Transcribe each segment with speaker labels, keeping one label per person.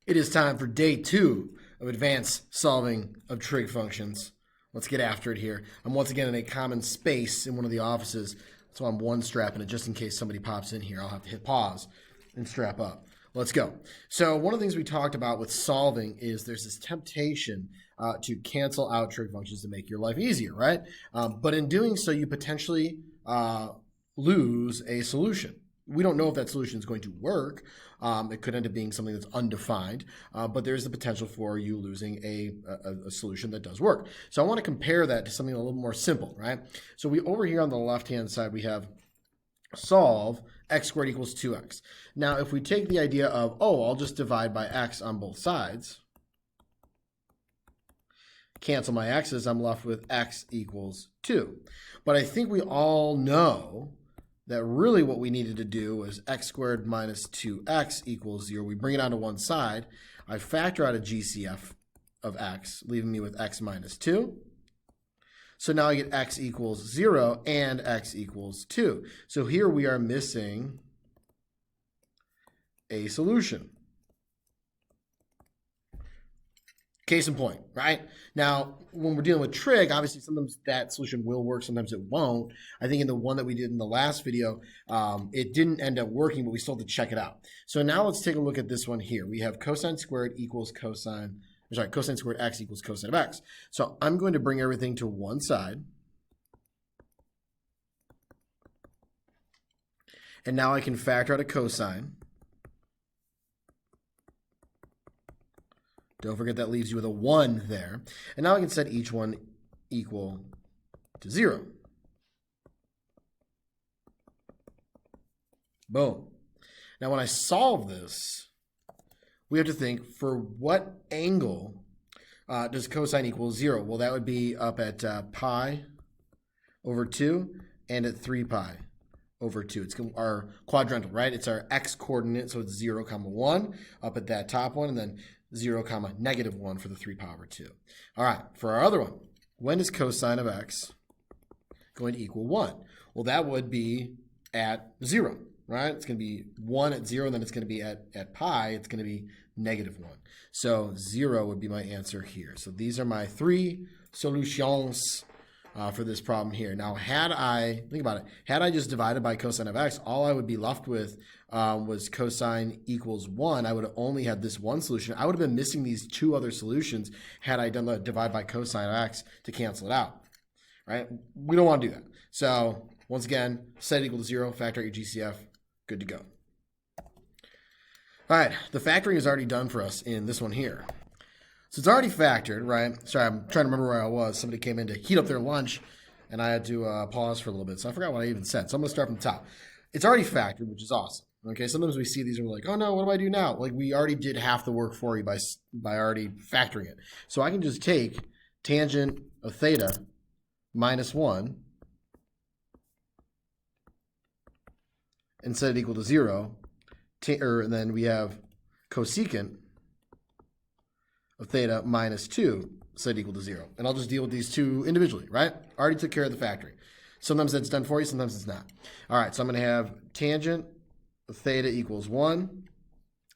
Speaker 1: It is time for day 2 of advanced solving of trig functions. Let's get after it here. I'm once again in a common space in one of the offices, so I'm one strapping it just in case somebody pops in here. I'll have to hit pause and strap up. Let's go. So one of the things we talked about with solving is there's this temptation to cancel out trig functions to make your life easier, right? But in doing so, you potentially lose a solution. We don't know if that solution is going to work. It could end up being something that's undefined, but there's the potential for you losing a solution that does work. So I want to compare that to something a little more simple, right? So we over here on the left-hand side, we have solve x squared equals 2x. Now, if we take the idea of, oh, I'll just divide by x on both sides, cancel my x's, I'm left with x equals 2. But I think we all know that really what we needed to do was x squared minus 2x equals 0. We bring it onto one side. I factor out a GCF of x, leaving me with x minus 2. So now I get x equals 0 and x equals 2. So here we are missing a solution. Case in point, right? Now, when we're dealing with trig, obviously sometimes that solution will work, sometimes it won't. I think in the one that we did in the last video, it didn't end up working, but we still have to check it out. So now let's take a look at this one here. We have cosine squared equals cosine squared x equals cosine of x. So I'm going to bring everything to one side. And now I can factor out a cosine. Don't forget that leaves you with a 1 there. And now I can set each one equal to 0. Boom. Now when I solve this, we have to think, for what angle does cosine equal 0? Well, that would be up at pi over 2 and at 3 pi over 2. It's our quadrantal, right? It's our x coordinate, so it's 0, 1 up at that top one, and then 0, negative 1 for the 3 pi over 2. All right, for our other one, when is cosine of x going to equal 1? Well, that would be at 0, right? It's going to be 1 at 0, and then it's going to be at pi, it's going to be negative 1. So 0 would be my answer here. So these are my 3 solutions for this problem here. Now, think about it, had I just divided by cosine of x, all I would be left with was cosine equals 1. I would have only had this one solution. I would have been missing these 2 other solutions had I done the divide by cosine of x to cancel it out, right? We don't want to do that. So once again, set it equal to 0, factor out your GCF, good to go. All right, the factoring is already done for us in this one here. So it's already factored, right? Sorry, I'm trying to remember where I was. Somebody came in to heat up their lunch, and I had to pause for a little bit. So I forgot what I even said. So I'm going to start from the top. It's already factored, which is awesome. Okay, sometimes we see these and we're like, oh no, what do I do now? Like, we already did half the work for you by already factoring it. So I can just take tangent of theta minus 1 and set it equal to 0. And then we have cosecant of theta minus 2 set equal to 0. And I'll just deal with these two individually, right? Already took care of the factoring. Sometimes that's done for you, sometimes it's not. All right, so I'm going to have tangent of theta equals 1.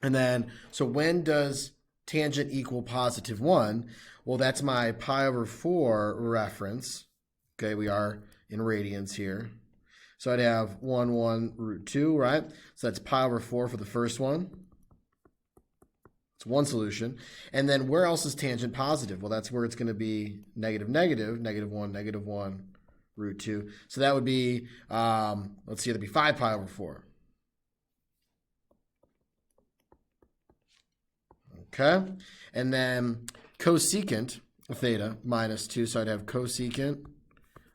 Speaker 1: And then, so when does tangent equal positive 1? Well, that's my pi over 4 reference. Okay, we are in radians here. So I'd have 1 root 2, right? So that's pi over 4 for the first one. It's one solution. And then where else is tangent positive? Well, that's where it's going to be negative 1 root 2. So that would be, let's see, that'd be 5 pi over 4. Okay. And then cosecant of theta minus 2. So I'd have cosecant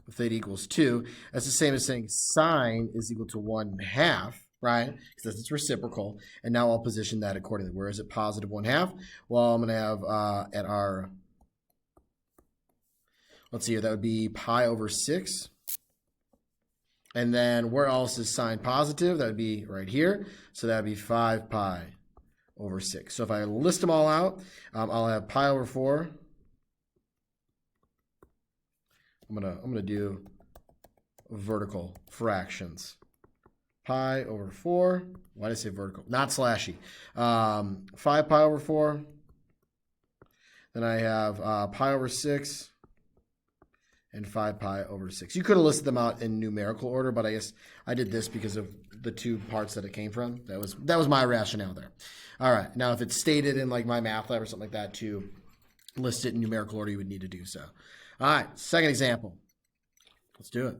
Speaker 1: of theta equals 2. That's the same as saying sine is equal to 1/2, right? Because it's reciprocal. And now I'll position that accordingly. Where is it positive 1/2? Well, I'm going to have at our, let's see here, that would be pi over 6. And then where else is sine positive? That would be right here. So that would be 5 pi over 6. So if I list them all out, I'll have pi over 4. I'm gonna do vertical fractions. pi over 4. Why did I say vertical? Not slashy. 5 pi over 4. Then I have pi over 6 and 5 pi over 6. You could have listed them out in numerical order, but I guess I did this because of the two parts that it came from. That was my rationale there. All right. Now, if it's stated in like my math lab or something like that to list it in numerical order, you would need to do so. All right. Second example. Let's do it.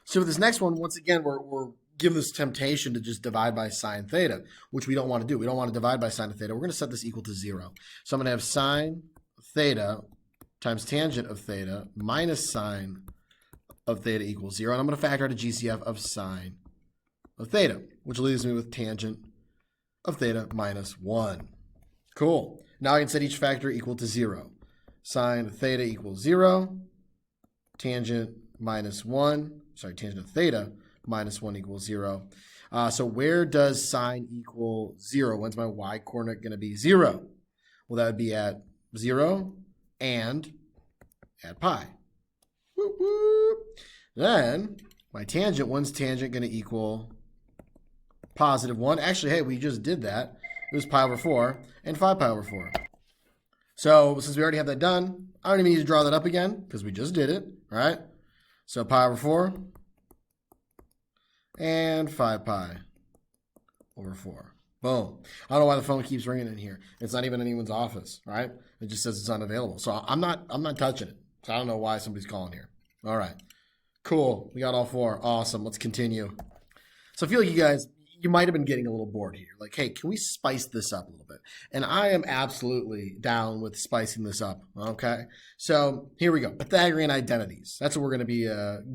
Speaker 1: So with this next one, once again, we're given this temptation to just divide by sine theta, which we don't want to do. We don't want to divide by sine of theta. We're going to set this equal to 0. So I'm going to have sine theta times tangent of theta minus sine of theta equals 0. And I'm going to factor out a GCF of sine of theta, which leaves me with tangent of theta minus 1. Cool. Now I can set each factor equal to 0. Sine of theta equals 0. Tangent minus 1. Sorry, tangent of theta minus 1 equals 0. So where does sine equal 0? When's my y-coordinate going to be 0? Well, that would be at 0 and at pi. Whoop, whoop. Then my tangent, when's tangent going to equal positive 1? Actually, hey, we just did that. It was pi over 4 and 5 pi over 4. So since we already have that done, I don't even need to draw that up again because we just did it, right? So pi over 4 and 5 pi over 4. Boom. I don't know why the phone keeps ringing in here. It's not even anyone's office, right? It just says it's unavailable. So I'm not touching it. So I don't know why somebody's calling here. All right. Cool. We got all 4. Awesome. Let's continue. So I feel like you might have been getting a little bored here. Like, hey, can we spice this up a little bit? And I am absolutely down with spicing this up, okay? So here we go. Pythagorean identities. That's what we're going to be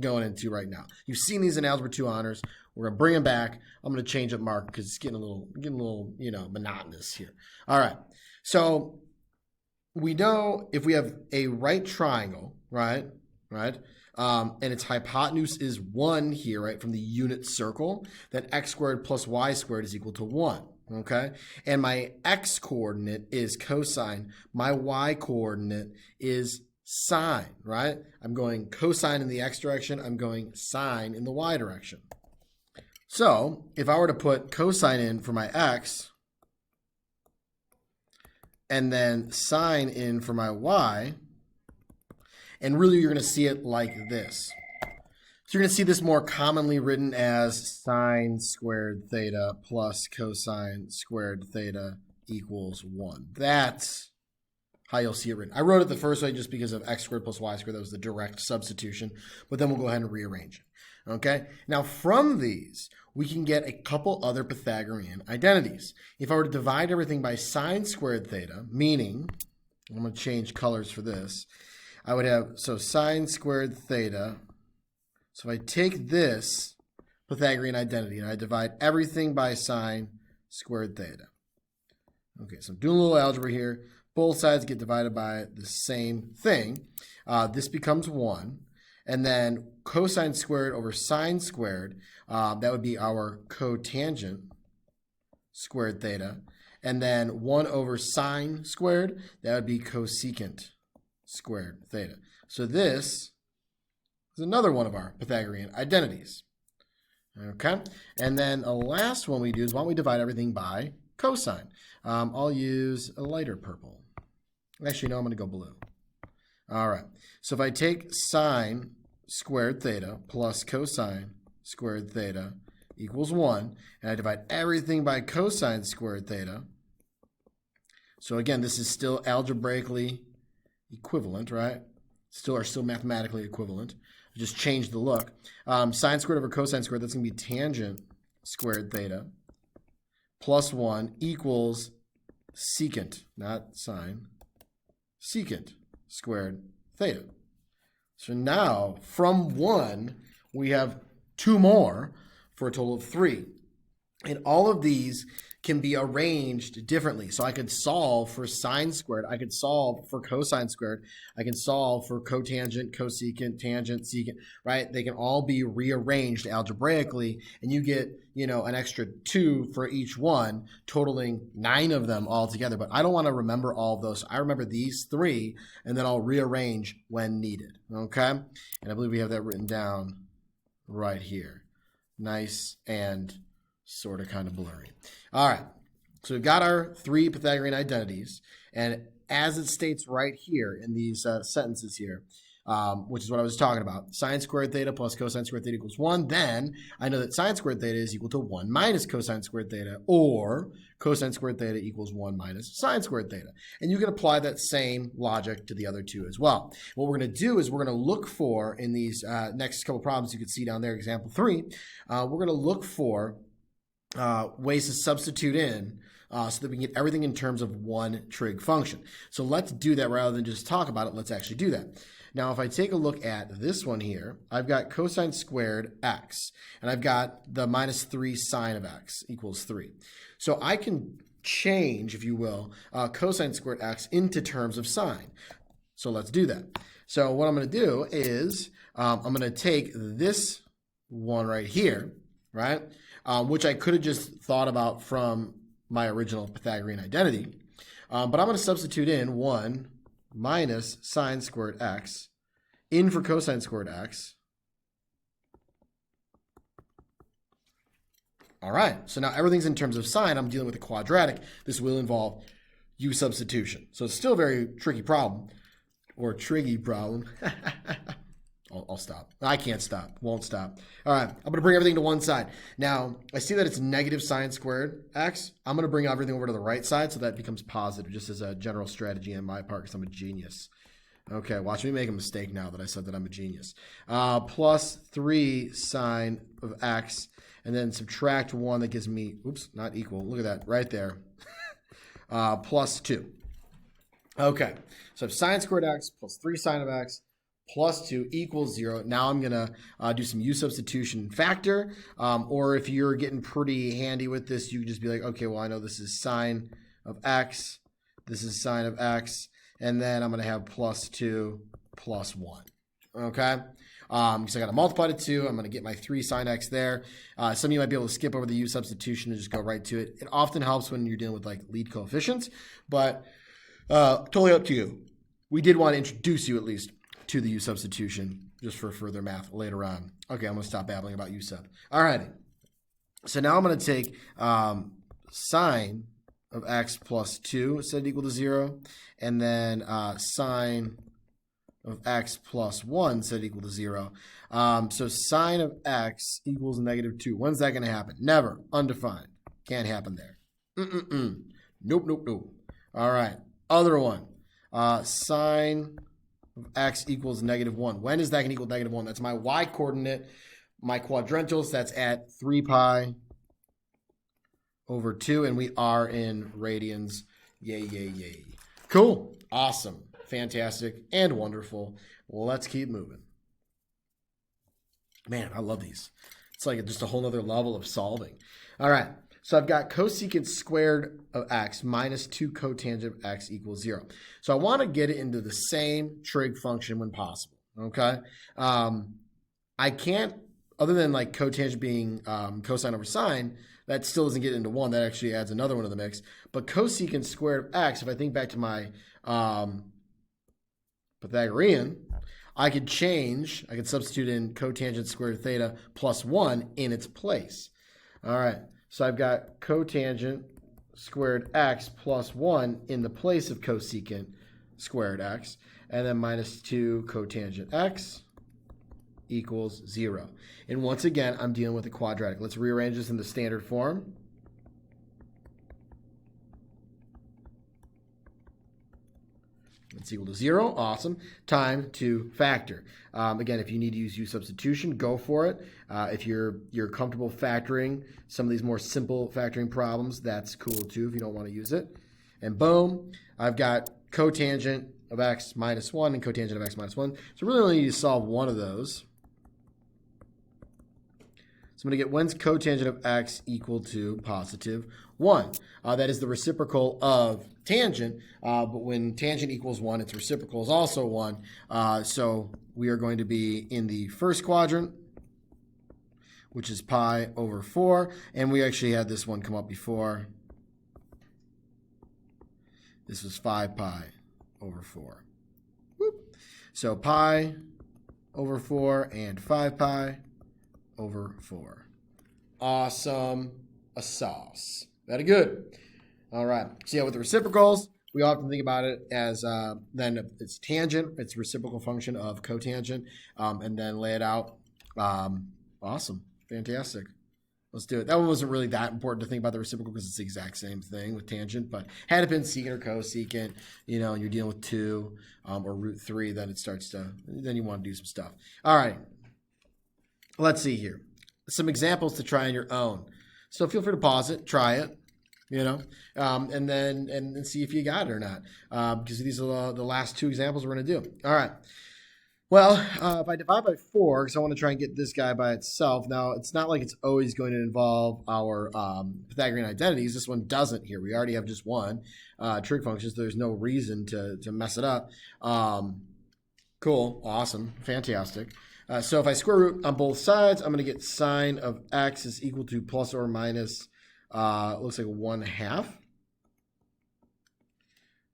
Speaker 1: going into right now. You've seen these in Algebra 2 honors. We're going to bring them back. I'm going to change up mark because it's getting a little, monotonous here. All right. So we know if we have a right triangle, right? And its hypotenuse is 1 here, right, from the unit circle, then x squared plus y squared is equal to 1, okay? And my x-coordinate is cosine. My y-coordinate is sine, right? I'm going cosine in the x direction. I'm going sine in the y direction. So if I were to put cosine in for my x and then sine in for my y, and really, you're going to see it like this. So you're going to see this more commonly written as sine squared theta plus cosine squared theta equals 1. That's how you'll see it written. I wrote it the first way just because of x squared plus y squared. That was the direct substitution. But then we'll go ahead and rearrange it. Okay? Now, from these, we can get a couple other Pythagorean identities. If I were to divide everything by sine squared theta, meaning, I'm going to change colors for this, I would have, so sine squared theta. So if I take this Pythagorean identity and I divide everything by sine squared theta. Okay, so I'm doing a little algebra here. Both sides get divided by the same thing. This becomes 1. And then cosine squared over sine squared, that would be our cotangent squared theta. And then 1 over sine squared, that would be cosecant squared theta. So this is another one of our Pythagorean identities. Okay? And then the last one we do is why don't we divide everything by cosine. I'll use a lighter purple. Actually, no, I'm going to go blue. All right. So if I take sine squared theta plus cosine squared theta equals 1, and I divide everything by cosine squared theta. So again, this is still algebraically equivalent, right? Still mathematically equivalent. I just changed the look. Sine squared over cosine squared, that's going to be tangent squared theta plus 1 equals secant, not sine, secant squared theta. So now, from 1, we have 2 more for a total of 3. And all of these can be arranged differently. So I could solve for sine squared. I could solve for cosine squared. I can solve for cotangent, cosecant, tangent, secant, right? They can all be rearranged algebraically, and you get, an extra 2 for each one, totaling 9 of them all together. But I don't want to remember all of those. I remember these 3, and then I'll rearrange when needed, okay? And I believe we have that written down right here. Nice and sort of kind of blurry. All right, so we've got our three Pythagorean identities, and as it states right here in these sentences here, which is what I was talking about, sine squared theta plus cosine squared theta equals 1, then I know that sine squared theta is equal to 1 minus cosine squared theta, or cosine squared theta equals 1 minus sine squared theta. And you can apply that same logic to the other two as well. What we're going to do is we're going to look for, in these next couple problems you can see down there, example 3, we're going to look for ways to substitute in so that we can get everything in terms of one trig function. So let's do that rather than just talk about it. Let's actually do that. Now, if I take a look at this one here, I've got cosine squared x, and I've got the minus 3 sine of x equals 3. So I can change, if you will, cosine squared x into terms of sine. So let's do that. So what I'm going to do is I'm going to take this one right here, right, which I could have just thought about from my original Pythagorean identity, but I'm going to substitute in 1 minus sine squared x in for cosine squared x. All right, so now everything's in terms of sine. I'm dealing with a quadratic. This will involve u substitution. So it's still a very tricky problem, or triggy problem. I'll stop. I can't stop. Won't stop. All right, I'm going to bring everything to one side. Now, I see that it's negative sine squared x. I'm going to bring everything over to the right side so that becomes positive, just as a general strategy on my part, because I'm a genius. Okay, watch me make a mistake now that I said that I'm a genius. Plus 3 sine of x, and then subtract 1. That gives me, oops, not equal. Look at that, right there. Plus 2. Okay, so I have sine squared x plus 3 sine of x plus 2 equals 0. Now I'm going to do some u substitution factor, or if you're getting pretty handy with this, you can just be like, okay, well, I know this is sine of x, this is sine of x, and then I'm going to have plus 2 plus 1, okay? Because I got to multiply to 2, I'm going to get my 3 sine x there. Some of you might be able to skip over the u substitution and just go right to it. It often helps when you're dealing with like lead coefficients, but totally up to you. We did want to introduce you at least to the u substitution just for further math later on. Okay, I'm going to stop babbling about u sub. All righty. So now I'm going to take sine of x plus 2 set equal to 0, and then sine of x plus 1 set equal to 0. So sine of x equals negative 2. When's that going to happen? Never. Undefined. Can't happen there. Nope, nope, nope. All right. Other one. Sine of x equals negative 1. When is that going to equal negative 1? That's my y coordinate. My quadrantals, that's at 3 pi over 2, and we are in radians. Yay, yay, yay. Cool. Awesome. Fantastic and wonderful. Let's keep moving. Man, I love these. It's like just a whole nother level of solving. All right. So I've got cosecant squared of x minus 2 cotangent of x equals 0. So I want to get it into the same trig function when possible, okay? I can't, other than like cotangent being cosine over sine, that still doesn't get into 1. That actually adds another one to the mix. But cosecant squared of x, if I think back to my Pythagorean, I could substitute in cotangent squared theta plus 1 in its place. All right. So I've got cotangent squared x plus 1 in the place of cosecant squared x, and then minus 2 cotangent x equals 0. And once again, I'm dealing with a quadratic. Let's rearrange this in the standard form. It's equal to 0. Awesome. Time to factor. Again, if you need to use u substitution, go for it. If you're comfortable factoring some of these more simple factoring problems, that's cool too if you don't want to use it. And boom, I've got cotangent of x minus 1 and cotangent of x minus 1. So really only need to solve one of those. So I'm going to get when's cotangent of x equal to positive 1. That is the reciprocal of tangent, but when tangent equals 1, its reciprocal is also 1. So we are going to be in the first quadrant, which is pi over 4. And we actually had this one come up before. This was 5 pi over 4. Whoop. So pi over 4 and 5 pi over 4. Awesome. A sauce. Very good. All right. So yeah, with the reciprocals, we often think about it as then it's tangent. It's reciprocal function of cotangent, and then lay it out. Awesome. Fantastic. Let's do it. That one wasn't really that important to think about the reciprocal because it's the exact same thing with tangent, but had it been secant or cosecant, you know, and you're dealing with 2 or root 3, then it starts to, then you want to do some stuff. All right. Let's see here. Some examples to try on your own. So feel free to pause it, try it, you know, and then see if you got it or not, because these are the last 2 examples we're going to do. All right. Well, if I divide by 4, because I want to try and get this guy by itself. Now, it's not like it's always going to involve our Pythagorean identities. This one doesn't here. We already have just one trig function, so there's no reason to mess it up. Cool. Awesome. Fantastic. So if I square root on both sides, I'm going to get sine of x is equal to plus or minus, looks like 1/2.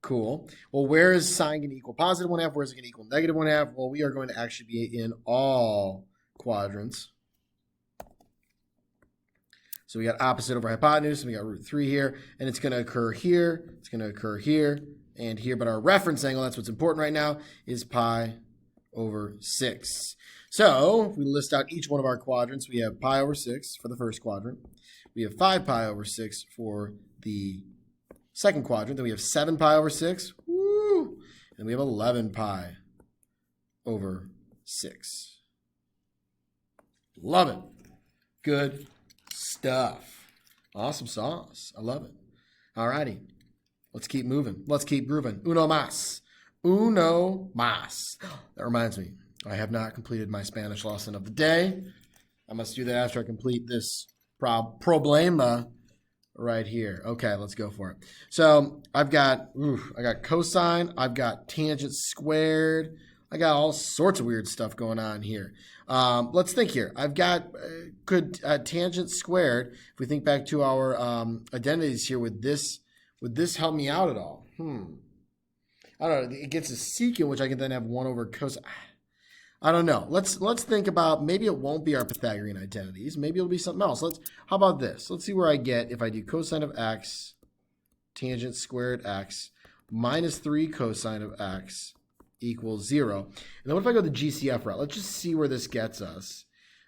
Speaker 1: Cool. Well, where is sine going to equal positive 1/2? Where is it going to equal negative 1/2? Well, we are going to actually be in all quadrants. So we got opposite over hypotenuse, and we got root 3 here, and it's going to occur here, it's going to occur here, and here. But our reference angle, that's what's important right now, is pi over 6. So if we list out each one of our quadrants, we have pi over 6 for the first quadrant. We have 5 pi over 6 for the second quadrant. Then we have 7 pi over 6. Woo! And we have 11 pi over 6. Love it. Good stuff. Awesome sauce. I love it. All righty. Let's keep moving. Let's keep grooving. Uno más. Uno más. That reminds me, I have not completed my Spanish lesson of the day. I must do that after I complete this problema right here. Okay, let's go for it. So I've got, I got cosine, I've got tangent squared, I got all sorts of weird stuff going on here. Let's think here. I've got, could tangent squared, if we think back to our identities here, would this help me out at all? I don't know. It gets a secant, which I can then have 1 over cosine. I don't know. Let's think about, maybe it won't be our Pythagorean identities. Maybe it'll be something else. How about this? Let's see where I get if I do cosine of x, tangent squared x, minus 3 cosine of x equals 0. And then what if I go the GCF route? Let's just see where this gets us.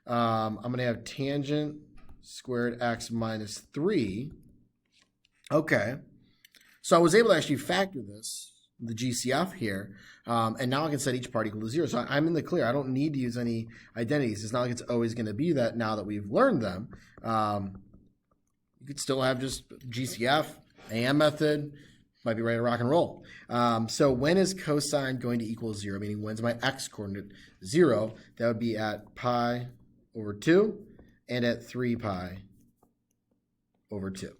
Speaker 1: I'm going to have tangent squared x minus 3. Okay. So I was able to actually factor this, the GCF here, and now I can set each part equal to 0. So I'm in the clear. I don't need to use any identities. It's not like it's always going to be that now that we've learned them. You could still have just GCF, AM method, might be ready to rock and roll. So when is cosine going to equal 0? Meaning when's my x coordinate 0? That would be at pi over 2 and at 3 pi over 2.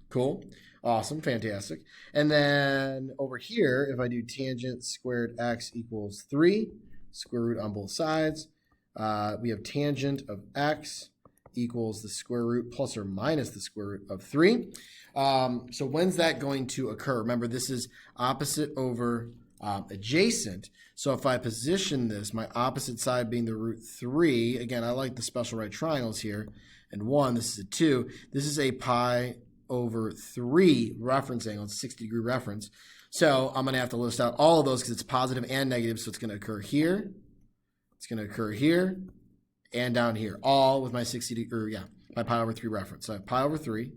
Speaker 1: Cool. Awesome. Fantastic. And then over here, if I do tangent squared x equals 3, square root on both sides, we have tangent of x equals the square root plus or minus the square root of 3. So when's that going to occur? Remember, this is opposite over adjacent. So if I position this, my opposite side being the root 3, again, I like the special right triangles here, and 1, this is a 2. This is a pi over 3 reference angle. It's a 60-degree reference. So I'm going to have to list out all of those because it's positive and negative. So it's going to occur here. It's going to occur here and down here, all with my 60-degree, my pi over 3 reference. So I have pi over 3.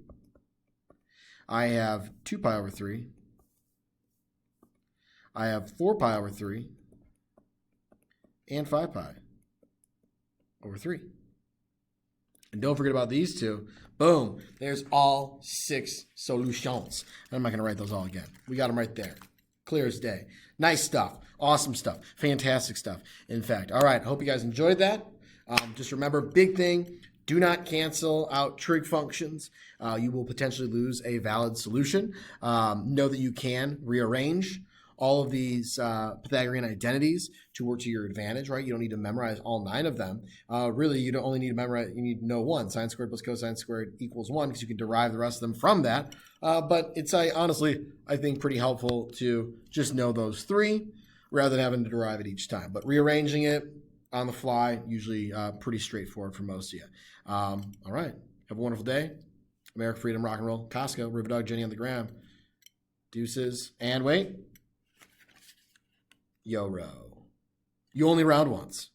Speaker 1: I have 2 pi over 3. I have 4 pi over 3. And 5 pi over 3. And don't forget about these two. Boom. There's all 6 solutions. And I'm not going to write those all again. We got them right there. Clear as day. Nice stuff. Awesome stuff. Fantastic stuff. In fact. All right. I hope you guys enjoyed that. Just remember, big thing, do not cancel out trig functions. You will potentially lose a valid solution. Know that you can rearrange all of these Pythagorean identities to work to your advantage, right? You don't need to memorize all 9 of them. Really, you don't only need to memorize, you need to know 1. Sine squared plus cosine squared equals 1 because you can derive the rest of them from that. But it's honestly, I think, pretty helpful to just know those 3 rather than having to derive it each time. But rearranging it, on the fly, usually pretty straightforward for most of you. All right. Have a wonderful day. America, freedom, rock and roll. Costco, River Dog, Jenny on the gram. Deuces. And wait. Yo-ro. You only round once.